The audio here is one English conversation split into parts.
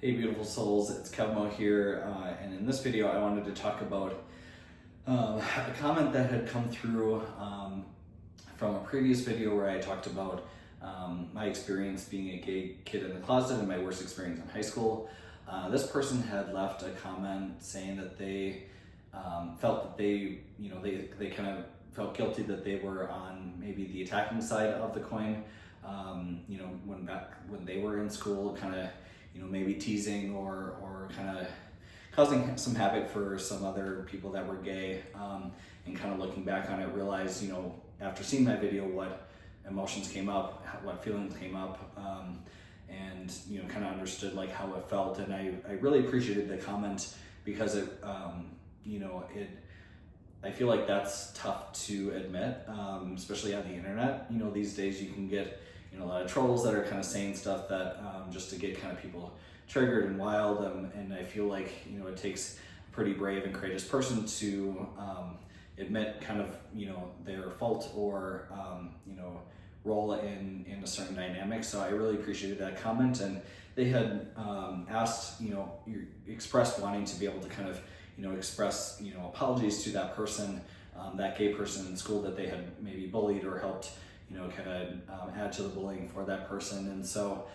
Hey beautiful souls, it's Kevmo here, and in this video I wanted to talk about a comment that had come through from a previous video where I talked about my experience being a gay kid in the closet and my worst experience in high school. This person had left a comment saying that they felt that they kind of felt guilty that they were on maybe the attacking side of the coin, when they were in school, kind of maybe teasing or kind of causing some havoc for some other people that were gay, and kind of looking back on it, realized, after seeing that video, what emotions came up, what feelings came up, and kind of understood like how it felt. And I really appreciated the comment because I feel like that's tough to admit, especially on the internet. These days you can get a lot of trolls that are kind of saying stuff that just to get kind of people triggered and wild, and I feel like it takes a pretty brave and courageous person to admit kind of their fault or role in a certain dynamic. So I really appreciated that comment, and they had asked, expressed wanting to be able to kind of express apologies to that person, that gay person in school that they had maybe bullied or helped kind of add to the bullying for that person. And so,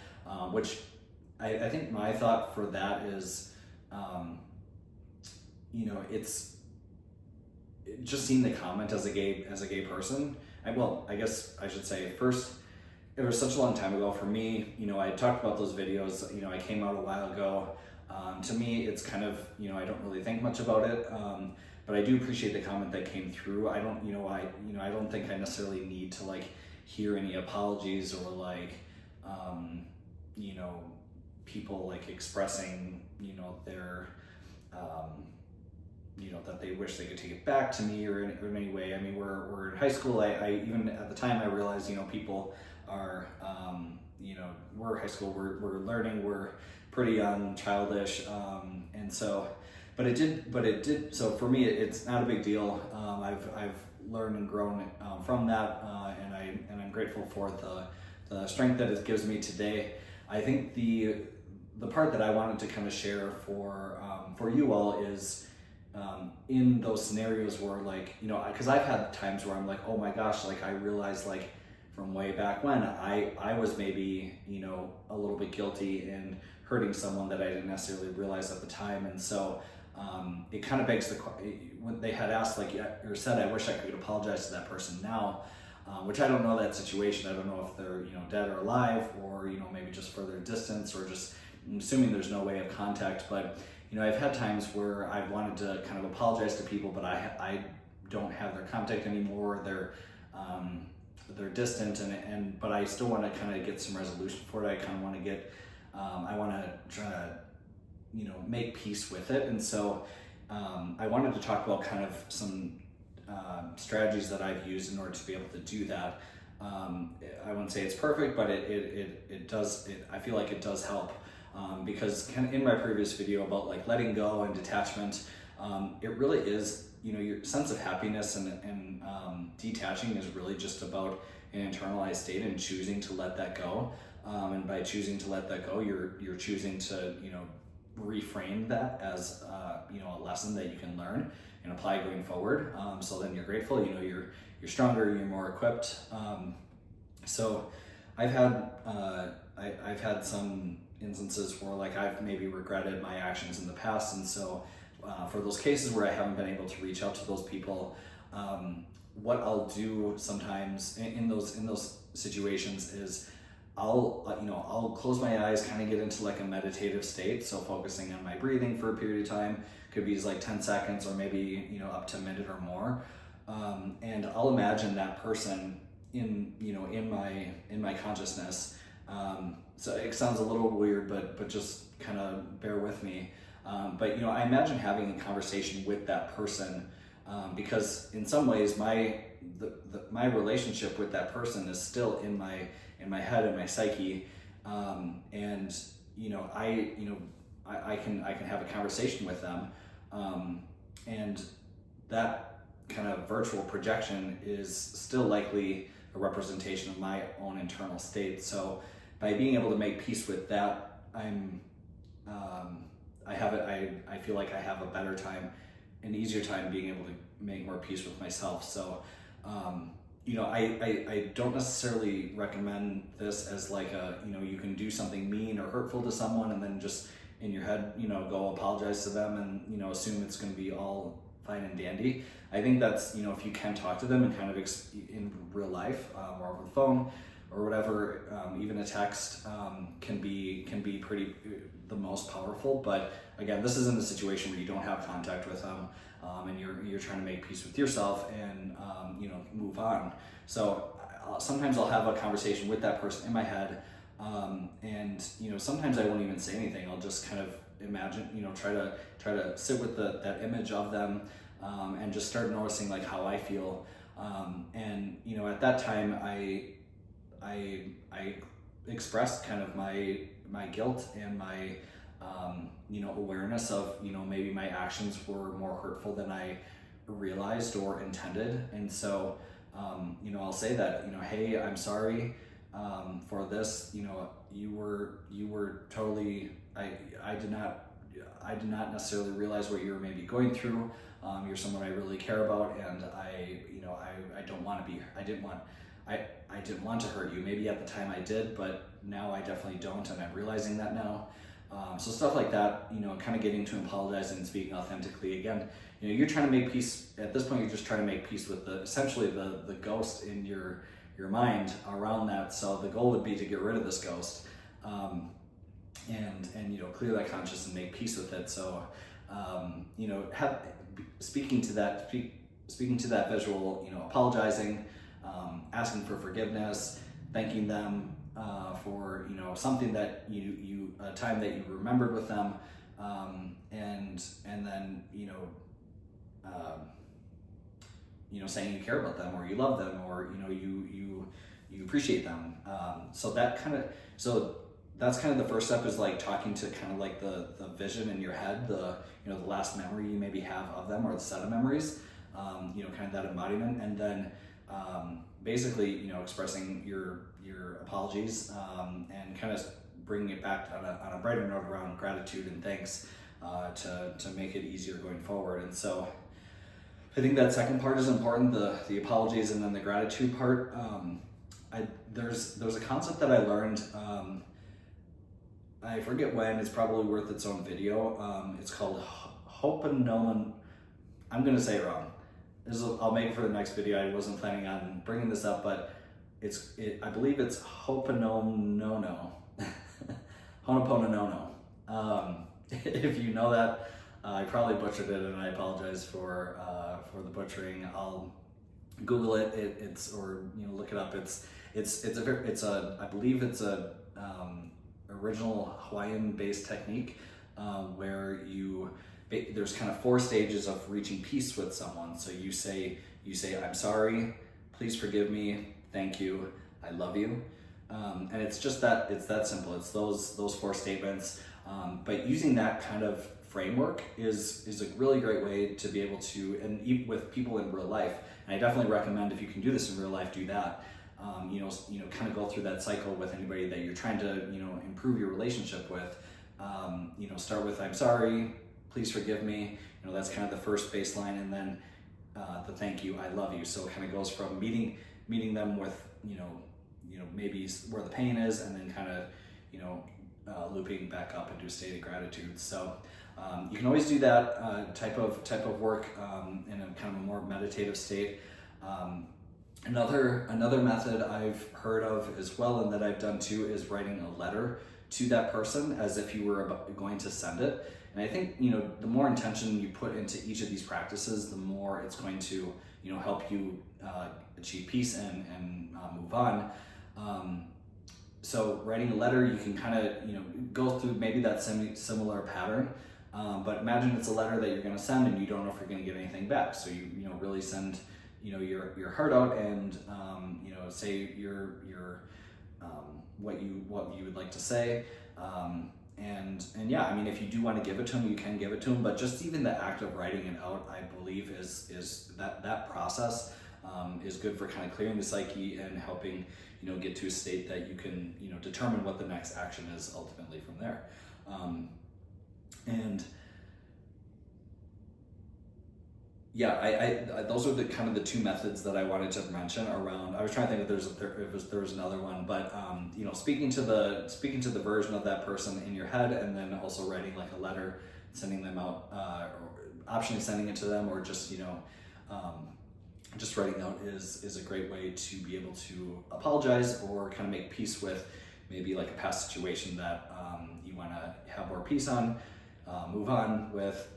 which I think my thought for that is, it's just seeing the comment as a gay person. I guess I should say first, it was such a long time ago for me. I talked about those videos. I came out a while ago. To me, it's kind of, I don't really think much about it. But I do appreciate the comment that came through. I don't think I necessarily need to hear any apologies or people expressing, their, that they wish they could take it back to me or in any way. I mean, we're in high school. I even at the time I realized, people are, we're high school, we're learning, we're pretty young, childish. And so, but it did, so for me, it's not a big deal. I've learned and grown from that, and I'm grateful for the strength that it gives me today. I think the part that I wanted to kind of share for you all is in those scenarios where because I've had times where I'm like, oh my gosh, I realized from way back when I was maybe a little bit guilty in hurting someone that I didn't necessarily realize at the time. And so it kind of begs when they had asked or said, I wish I could apologize to that person now, which I don't know that situation. I don't know if they're dead or alive, or maybe just further distance, or just I'm assuming there's no way of contact. But I've had times where I've wanted to kind of apologize to people, but I don't have their contact anymore. They're distant, but I still want to kind of get some resolution for it. I kind of want to get I want to try to make peace with it. And so I wanted to talk about kind of some strategies that I've used in order to be able to do that. I wouldn't say it's perfect, but it does. I feel like it does help, because kind of in my previous video about letting go and detachment, it really is, your sense of happiness and detaching is really just about an internalized state and choosing to let that go. And by choosing to let that go, you're choosing to reframe that as a lesson that you can learn and apply going forward. So then you're grateful. You're stronger. You're more equipped. So I've had some instances where I've maybe regretted my actions in the past, and so for those cases where I haven't been able to reach out to those people, what I'll do sometimes in those situations is I'll close my eyes, kind of get into a meditative state. So focusing on my breathing for a period of time, could be 10 seconds or maybe, up to a minute or more. And I'll imagine that person in my consciousness. So it sounds a little weird, but just kind of bear with me. But I imagine having a conversation with that person, because in some ways my relationship with that person is still in my head and my psyche, and I can have a conversation with them, and that kind of virtual projection is still likely a representation of my own internal state. So by being able to make peace with that, I'm I feel like I have a better time, an easier time being able to make more peace with myself. So, I don't necessarily recommend this as like a, you can do something mean or hurtful to someone and then just in your head, go apologize to them and, assume it's going to be all fine and dandy. I think that's, if you can talk to them and kind of in real life or over the phone or whatever, even a text can be pretty the most powerful. But again, this isn't a situation where you don't have contact with them and you're trying to make peace with yourself and move on. So sometimes I'll have a conversation with that person in my head, and sometimes I won't even say anything. I'll just kind of imagine, try to sit with that image of them, and just start noticing like how I feel. And at that time, I expressed kind of my guilt and my awareness of maybe my actions were more hurtful than I realized or intended. And so I'll say that, hey, I'm sorry for this. You were totally, I did not necessarily realize what you were maybe going through. You're someone I really care about, and I didn't want to hurt you. Maybe at the time I did, but now I definitely don't, and I'm realizing that now. So stuff like that, kind of getting to apologize and speaking authentically. Again, you're trying to make peace. At this point, you're just trying to make peace with essentially the ghost in your mind around that. So the goal would be to get rid of this ghost, and clear that conscience and make peace with it. So speaking to that visual, apologizing, asking for forgiveness, thanking them for something that a time that you remembered with them, and then saying you care about them or you love them or you appreciate them. So that's kind of the first step, is like talking to kind of like the vision in your head, the last memory you maybe have of them, or the set of memories, kind of that embodiment, and then basically expressing your apologies, and kind of bringing it back on a brighter note around gratitude and thanks, to make it easier going forward. And so I think that second part is important, the apologies, and then the gratitude part. There's a concept that I learned, I forget when, it's probably worth its own video. It's called Ho'oponopono. I'm gonna say it wrong. I'll make it for the next video. I wasn't planning on bringing this up, but I believe it's Ho'oponopono. Ho'oponopono. If you know that, I probably butchered it, and I apologize for the butchering. I'll Google it. Or look it up. I believe it's a original Hawaiian-based technique, where there's kind of 4 stages of reaching peace with someone. So you say I'm sorry, please forgive me, thank you, I love you, and it's that simple. It's those 4 statements, but using that kind of framework is a really great way to be able to, and even with people in real life, and I definitely recommend, if you can do this in real life, do that. Kind of go through that cycle with anybody that you're trying to improve your relationship with. Start with I'm sorry, please forgive me. That's kind of the first baseline, and then the thank you, I love you. So it kind of goes from meeting them with maybe where the pain is, and then kind of looping back up into a state of gratitude. So you can always do that type of work in a kind of a more meditative state. Another method I've heard of as well, and that I've done too, is writing a letter to that person as if you were going to send it. And I think the more intention you put into each of these practices, the more it's going to help you achieve peace and move on. So writing a letter, you can kind of go through maybe that similar pattern, but imagine it's a letter that you're going to send and you don't know if you're going to get anything back. So you really send your heart out, and say your what you would like to say, and yeah, I mean, if you do want to give it to them, you can give it to them, but just even the act of writing it out, I believe is that process is good for kind of clearing the psyche and helping get to a state that you can determine what the next action is ultimately from there. And yeah, I those are the kind of the two methods that I wanted to mention around. I was trying to think if there was another one, but you know, speaking to the version of that person in your head, and then also writing like a letter, sending them out, or optionally sending it to them, or just just writing out is a great way to be able to apologize or kind of make peace with maybe like a past situation that you want to have more peace on, move on with,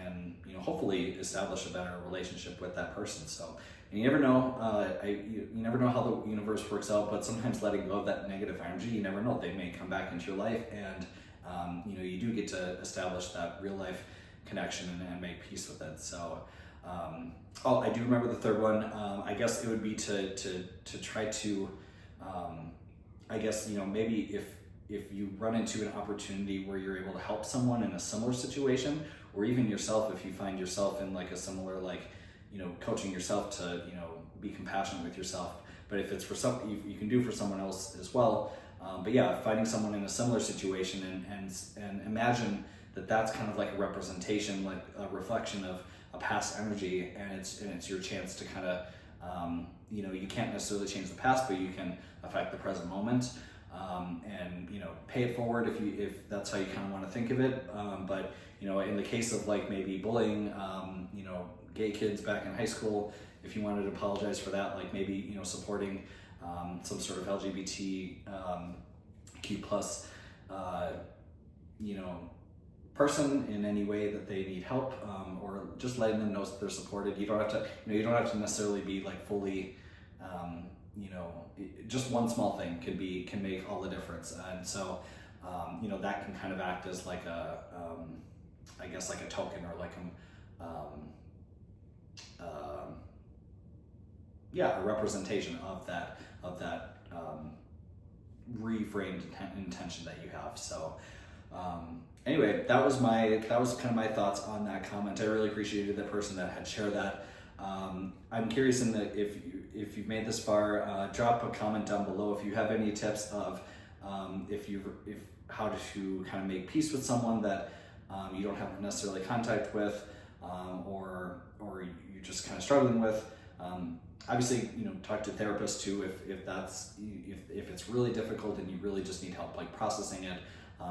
and you know, hopefully establish a better relationship with that person. So, and you never know, you never know how the universe works out, but sometimes letting go of that negative energy, you never know, they may come back into your life, and you know, you do get to establish that real life connection and make peace with it. So oh, I do remember the third one. I guess it would be to try to, I guess, you know, maybe if you run into an opportunity where you're able to help someone in a similar situation, or even yourself, if you find yourself in like a similar, like, you know, coaching yourself to, you know, be compassionate with yourself. But if it's for something you can do for someone else as well. But yeah, finding someone in a similar situation and imagine that that's kind of like a representation, like a reflection of a past energy, and it's your chance to kind of, you know, you can't necessarily change the past, but you can affect the present moment, and you know, pay it forward if that's how you kind of want to think of it. But you know, in the case of like maybe bullying, you know, gay kids back in high school, if you wanted to apologize for that, like maybe, you know, supporting some sort of LGBT Q plus, you know, person in any way that they need help, or just letting them know that they're supported. You don't have to, you know, you don't have to necessarily be like fully, you know, just one small thing can make all the difference. And so, you know, that can kind of act as like a, I guess like a token, or like yeah, a representation of that reframed intention that you have. So anyway, that was kind of my thoughts on that comment. I really appreciated the person that had shared that. I'm curious if you've made this far, drop a comment down below if you have any tips of how to kind of make peace with someone that you don't have necessarily contact with, or you're just kind of struggling with. Obviously, you know, talk to therapists too if it's really difficult and you really just need help like processing it.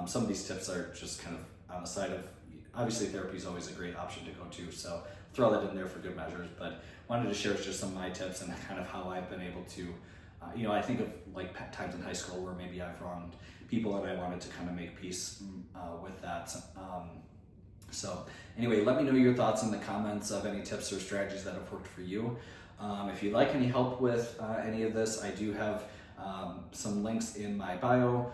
Some of these tips are just kind of on the side of, obviously therapy is always a great option to go to, so throw that in there for good measures. But wanted to share just some of my tips and kind of how I've been able to, you know, I think of like times in high school where maybe I've wronged people and I wanted to kind of make peace with that. So anyway, let me know your thoughts in the comments of any tips or strategies that have worked for you. If you'd like any help with any of this, I do have some links in my bio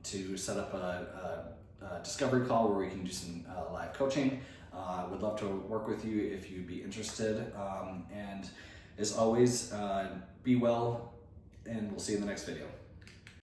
to set up a discovery call where we can do some live coaching. Would love to work with you if you'd be interested. And as always, be well, and we'll see you in the next video.